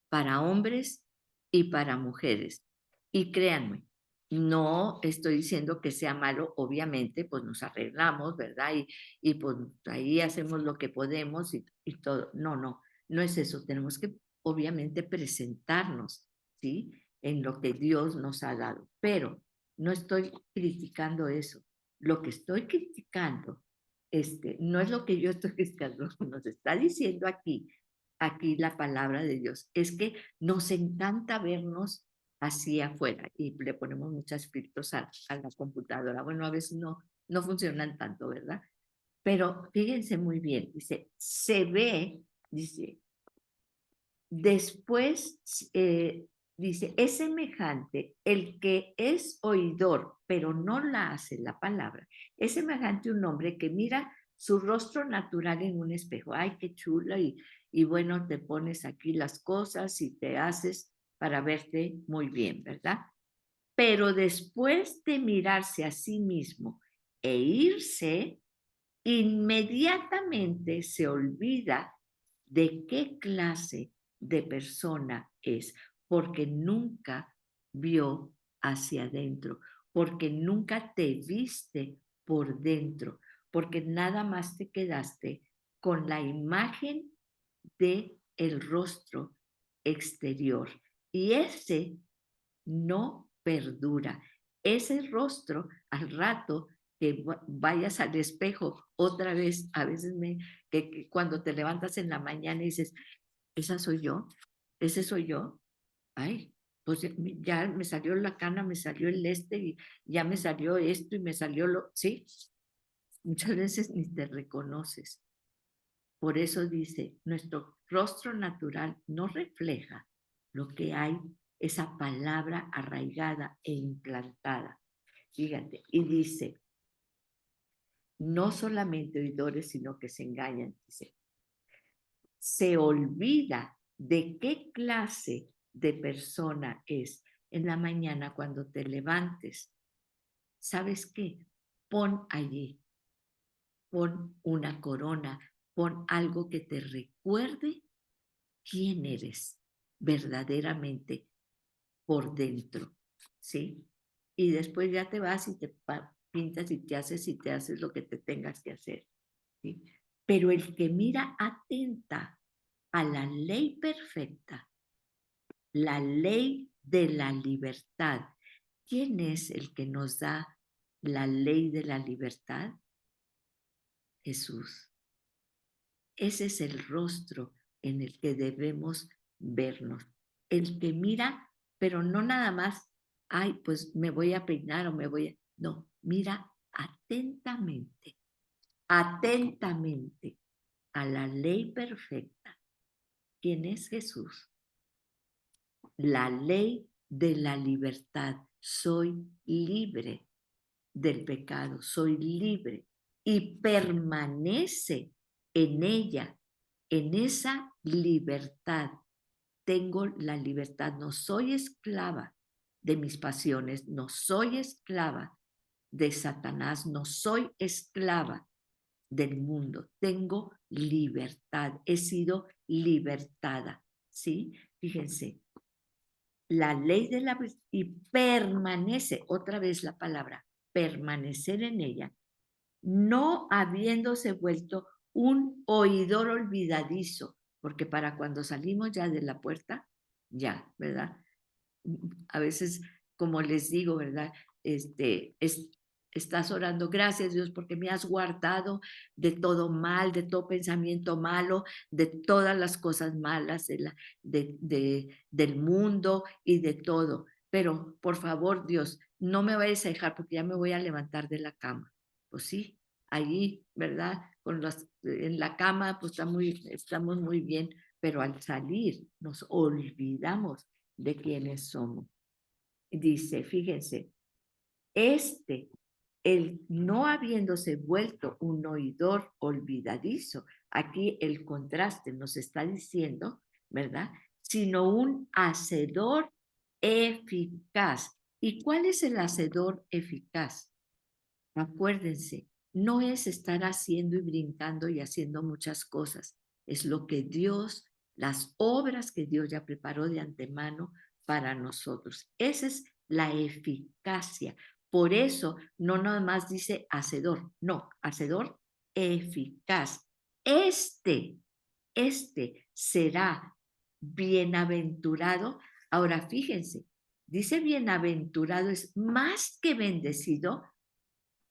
A: para hombres y para mujeres. Y créanme, no estoy diciendo que sea malo, obviamente, pues nos arreglamos, ¿verdad? Y pues ahí hacemos lo que podemos y todo. No, no, no es eso. Tenemos que, obviamente, presentarnos, ¿sí? En lo que Dios nos ha dado. Pero no estoy criticando eso. Lo que estoy criticando, no es lo que yo estoy criticando, nos está diciendo aquí la palabra de Dios, es que nos encanta vernos así afuera y le ponemos muchos filtros a la computadora. Bueno, a veces no funcionan tanto, ¿verdad? Pero fíjense muy bien, dice, se ve, dice, después, dice, es semejante el que es oidor, pero no la hace la palabra. Es semejante un hombre que mira su rostro natural en un espejo. Ay, qué chulo. Y bueno, te pones aquí las cosas y te haces para verte muy bien, ¿verdad? Pero después de mirarse a sí mismo e irse, inmediatamente se olvida de qué clase de persona es, porque nunca vio hacia adentro, porque nunca te viste por dentro, porque nada más te quedaste con la imagen de el rostro exterior. Y ese no perdura. Ese rostro al rato que vayas al espejo otra vez, a veces que cuando te levantas en la mañana y dices, esa soy yo, ese soy yo, ay, pues ya me salió la cana, me salió el y ya me salió esto y me salió sí, muchas veces ni te reconoces. Por eso dice, nuestro rostro natural no refleja lo que hay, esa palabra arraigada e implantada. Fíjate, y dice, no solamente oidores, sino que se engañan. Dice, se olvida de qué clase de persona es. En la mañana cuando te levantes, ¿sabes qué? Pon allí, pon una corona, pon algo que te recuerde quién eres verdaderamente por dentro, ¿sí? Y después ya te vas y te pintas y te haces lo que te tengas que hacer, ¿sí? Pero el que mira atenta a la ley perfecta, la ley de la libertad. ¿Quién es el que nos da la ley de la libertad? Jesús. Ese es el rostro en el que debemos vernos. El que mira, pero no nada más, ay, pues me voy a peinar o me voy a... No, mira atentamente, atentamente a la ley perfecta. ¿Quién es Jesús? La ley de la libertad. Soy libre del pecado, soy libre y permanece en ella, en esa libertad. Tengo la libertad, no soy esclava de mis pasiones, no soy esclava de Satanás, no soy esclava del mundo, tengo libertad, he sido libertada, ¿sí? Fíjense, la ley de la y permanece, otra vez la palabra, permanecer en ella, no habiéndose vuelto un oidor olvidadizo, porque para cuando salimos ya de la puerta, ya, ¿verdad? A veces, como les digo, ¿verdad? Estás orando, gracias Dios, porque me has guardado de todo mal, de todo pensamiento malo, de todas las cosas malas del mundo y de todo. Pero por favor, Dios, no me vayas a dejar porque ya me voy a levantar de la cama. Pues sí, allí, ¿verdad? En la cama, pues estamos muy bien, pero al salir nos olvidamos de quiénes somos. Dice, fíjense, el no habiéndose vuelto un oidor olvidadizo, aquí el contraste nos está diciendo, ¿verdad? Sino un hacedor eficaz. ¿Y cuál es el hacedor eficaz? Acuérdense, no es estar haciendo y brincando y haciendo muchas cosas, es lo que Dios, las obras que Dios ya preparó de antemano para nosotros. Esa es la eficacia. Por eso no nada más dice hacedor, no, hacedor eficaz. Este, este será bienaventurado. Ahora fíjense, dice bienaventurado es más que bendecido,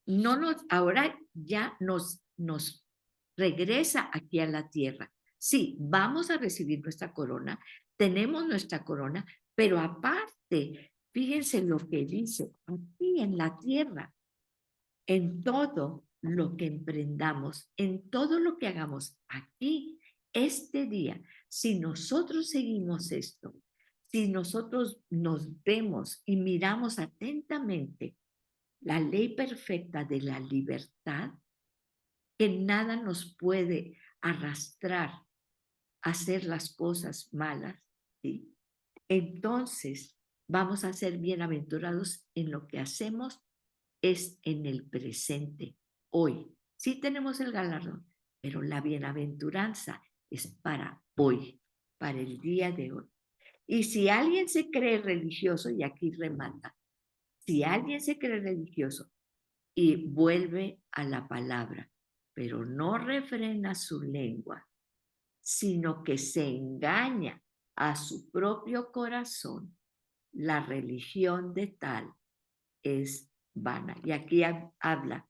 A: no ahora ya nos regresa aquí a la tierra. Sí, vamos a recibir nuestra corona, tenemos nuestra corona, pero aparte, fíjense lo que dice aquí en la tierra, en todo lo que emprendamos, en todo lo que hagamos aquí, este día, si nosotros seguimos esto, si nosotros nos vemos y miramos atentamente la ley perfecta de la libertad, que nada nos puede arrastrar a hacer las cosas malas, ¿sí? Entonces vamos a ser bienaventurados en lo que hacemos, es en el presente, hoy. Sí tenemos el galardón, pero la bienaventuranza es para hoy, para el día de hoy. Y si alguien se cree religioso, y aquí remata, si alguien se cree religioso y vuelve a la palabra, pero no refrena su lengua, sino que se engaña a su propio corazón, la religión de tal es vana. Y aquí habla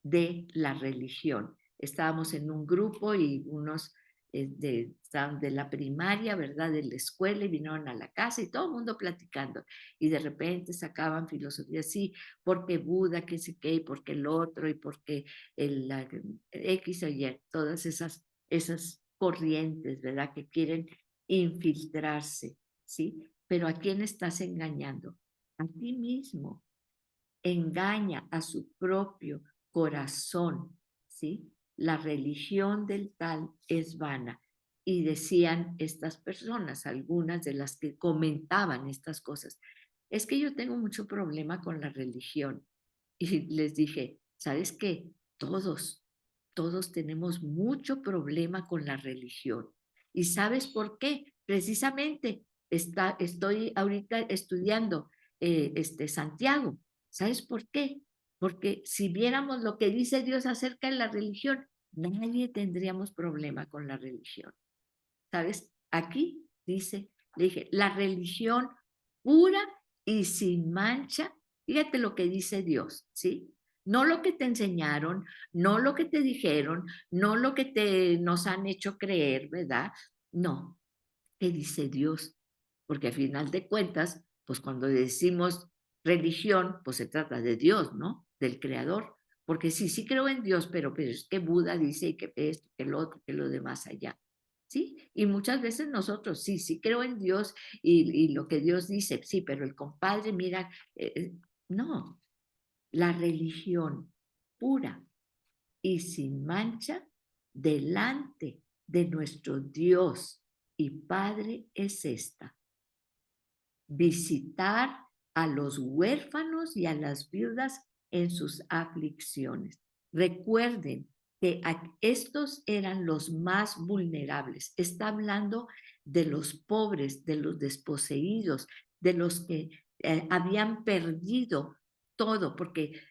A: de la religión. Estábamos en un grupo y unos estaban de la primaria, ¿verdad? De la escuela y vinieron a la casa y todo el mundo platicando. Y de repente sacaban filosofía, sí, porque Buda, que sé qué, y porque el otro, y porque la X o Y, todas esas corrientes, ¿verdad? Que quieren infiltrarse, ¿sí? Pero ¿a quién estás engañando? A ti mismo. Engaña a su propio corazón, ¿sí? La religión del tal es vana. Y decían estas personas, algunas de las que comentaban estas cosas, es que yo tengo mucho problema con la religión. Y les dije, ¿sabes qué? Todos tenemos mucho problema con la religión. ¿Y sabes por qué? Precisamente estoy ahorita estudiando Santiago. ¿Sabes por qué? Porque si viéramos lo que dice Dios acerca de la religión, nadie tendríamos problema con la religión. ¿Sabes? Aquí dice, le dije, la religión pura y sin mancha, fíjate lo que dice Dios, ¿sí? No lo que te enseñaron, no lo que te dijeron, no lo que nos han hecho creer, ¿verdad? No, ¿qué dice Dios? Porque al final de cuentas, pues cuando decimos religión, pues se trata de Dios, ¿no? Del Creador. Porque sí, sí creo en Dios, pero es que Buda dice y que esto, que lo otro, que lo demás allá. ¿Sí? Y muchas veces nosotros, sí, sí creo en Dios y lo que Dios dice, sí, pero el compadre, mira, no, la religión pura y sin mancha delante de nuestro Dios y Padre es esta: visitar a los huérfanos y a las viudas en sus aflicciones. Recuerden que estos eran los más vulnerables. Está hablando de los pobres, de los desposeídos, de los que habían perdido todo, porque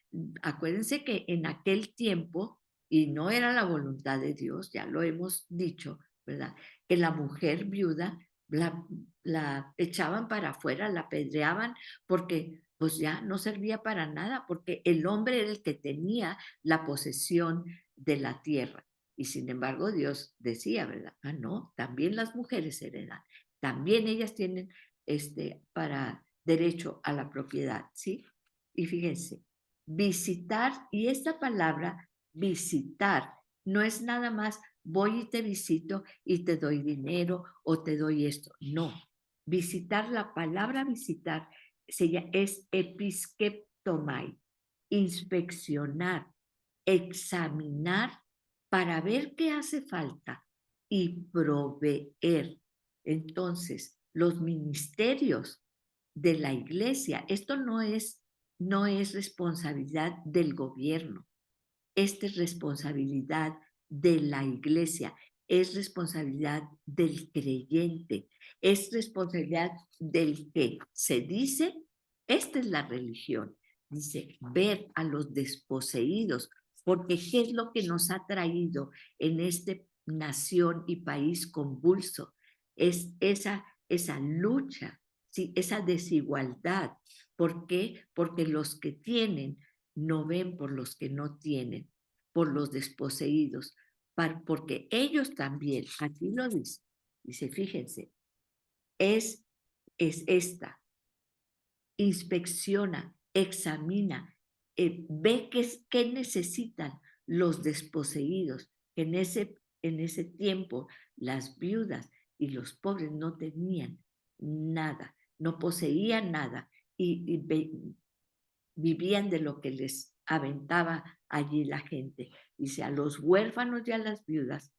A: acuérdense que en aquel tiempo, y no era la voluntad de Dios, ya lo hemos dicho, ¿verdad? Que la mujer viuda la echaban para afuera, la apedreaban, porque pues ya no servía para nada, porque el hombre era el que tenía la posesión de la tierra. Y sin embargo Dios decía, ¿verdad? Ah, no, también las mujeres heredan, también ellas tienen para derecho a la propiedad, ¿sí? Y fíjense, visitar, y esta palabra visitar no es nada más voy y te visito y te doy dinero o te doy esto. No, visitar, la palabra visitar es episkeptomai, inspeccionar, examinar para ver qué hace falta y proveer. Entonces, los ministerios de la iglesia, esto no es responsabilidad del gobierno, esta es responsabilidad de la iglesia, es responsabilidad del creyente, es responsabilidad del que se dice, esta es la religión, dice, ver a los desposeídos, porque ¿qué es lo que nos ha traído en esta nación y país convulso? Es esa lucha, ¿sí? Esa desigualdad. ¿Por qué? Porque los que tienen no ven por los que no tienen, por los desposeídos, porque ellos también, aquí lo dice, fíjense, es esta, inspecciona, examina, ve qué necesitan los desposeídos, que en ese tiempo las viudas y los pobres no tenían nada, no poseían nada y vivían de lo que les aventaba allí la gente. Dice, a los huérfanos y a las viudas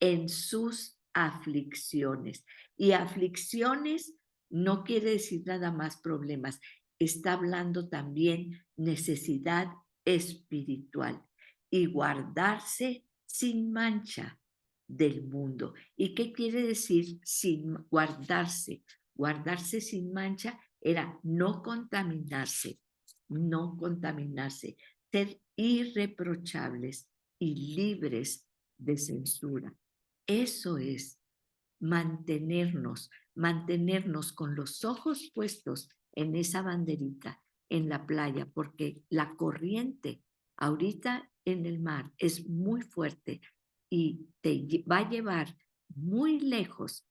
A: en sus aflicciones. Y aflicciones no quiere decir nada más problemas, está hablando también necesidad espiritual y guardarse sin mancha del mundo. ¿Y qué quiere decir sin guardarse? Guardarse sin mancha era no contaminarse, ser irreprochables y libres de censura. Eso es mantenernos con los ojos puestos en esa banderita en la playa, porque la corriente ahorita en el mar es muy fuerte y va a llevar muy lejos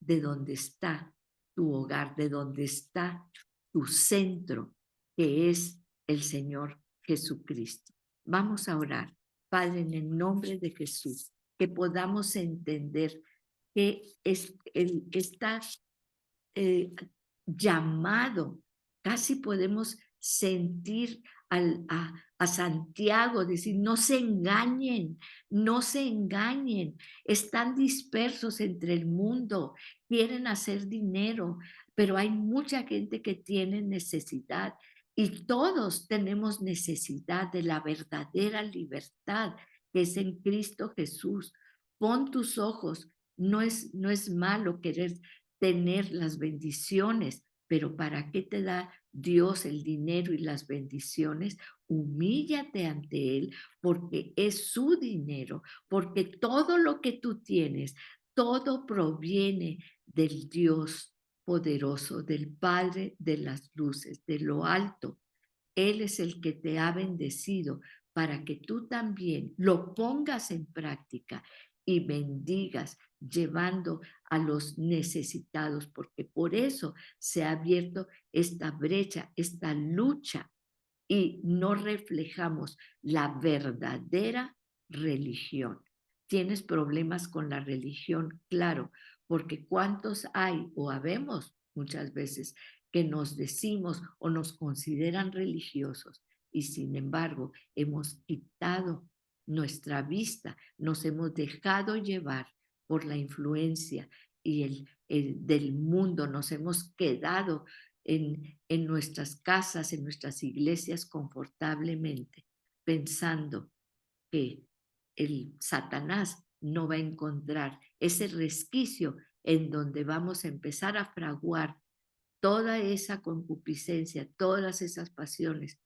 A: de donde está tu hogar, de donde está tu centro, que es el Señor Jesucristo. Vamos a orar. Padre, en el nombre de Jesús, que podamos entender que está eh, llamado, casi podemos sentir a Santiago decir, no se engañen, no se engañen, están dispersos entre el mundo, quieren hacer dinero, pero hay mucha gente que tiene necesidad y todos tenemos necesidad de la verdadera libertad que es en Cristo Jesús. Pon tus ojos, no es malo querer tener las bendiciones, pero ¿para qué te da Dios el dinero y las bendiciones? Humíllate ante Él porque es su dinero, porque todo lo que tú tienes, todo proviene del Dios poderoso, del Padre de las luces, de lo alto. Él es el que te ha bendecido para que tú también lo pongas en práctica y bendigas llevando a los necesitados, porque por eso se ha abierto esta brecha, esta lucha y no reflejamos la verdadera religión. ¿Tienes problemas con la religión? Claro, porque ¿cuántos hay o habemos muchas veces que nos decimos o nos consideran religiosos y sin embargo hemos quitado nuestra vista, nos hemos dejado llevar por la influencia y del mundo, nos hemos quedado en nuestras casas, en nuestras iglesias confortablemente, pensando que el Satanás no va a encontrar ese resquicio en donde vamos a empezar a fraguar toda esa concupiscencia, todas esas pasiones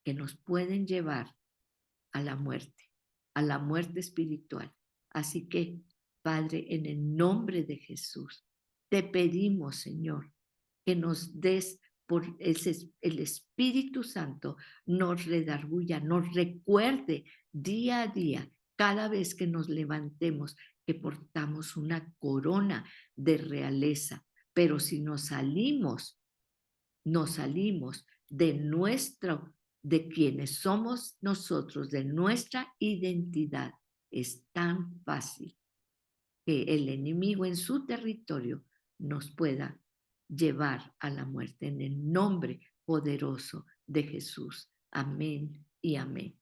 A: que nos pueden llevar a la muerte espiritual. Así que, Padre, en el nombre de Jesús, te pedimos, Señor, que nos des por el Espíritu Santo, nos redarguya, nos recuerde día a día, cada vez que nos levantemos, que portamos una corona de realeza. Pero si nos salimos de de quienes somos nosotros, de nuestra identidad, es tan fácil que el enemigo en su territorio nos pueda llevar a la muerte en el nombre poderoso de Jesús. Amén y amén.